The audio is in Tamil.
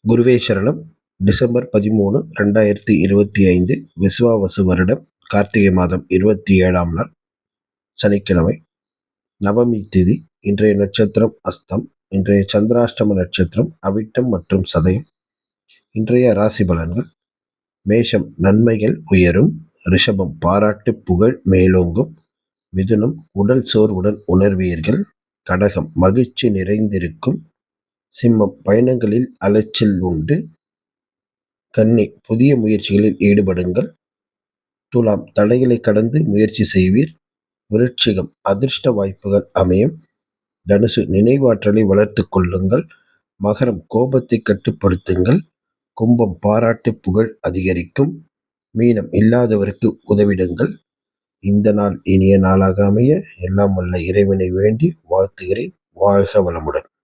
குருவே சரணம். டிசம்பர் 13, 2025 விசுவாவசு வருடம் கார்த்திகை மாதம் 27ஆம் நாள் சனிக்கிழமை. நவமி திதி. இன்றைய நட்சத்திரம் அஸ்தம். இன்றைய சந்திராஷ்டம நட்சத்திரம் அவிட்டம் மற்றும் சதயம். இன்றைய ராசி பலன்கள். மேஷம் நன்மைகள் உயரும். ரிஷபம் பாராட்டு புகழ் மேலோங்கும். மிதுனம் உடல் சோர்வுடன் உணர்வீர்கள். கடகம் மகிழ்ச்சி நிறைந்திருக்கும். சிம்மம் பயணங்களில் அலைச்சல் உண்டு. கன்னி புதிய முயற்சிகளில் ஈடுபடுங்கள். துலாம் தடைகளை கடந்து முயற்சி செய்வீர். விருட்சிகம் அதிர்ஷ்ட வாய்ப்புகள் அமையும். தனுசு நினைவாற்றலை வளர்த்து கொள்ளுங்கள். மகரம் கோபத்தை கட்டுப்படுத்துங்கள். கும்பம் பாராட்டு புகழ் அதிகரிக்கும். மீனம் இல்லாதவருக்கு உதவிடுங்கள். இந்த நாள் இனிய நாளாக அமைய எல்லாம் வல்ல இறைவனை வேண்டி வாழ்த்துகிறேன். வாழ்க வளமுடன்.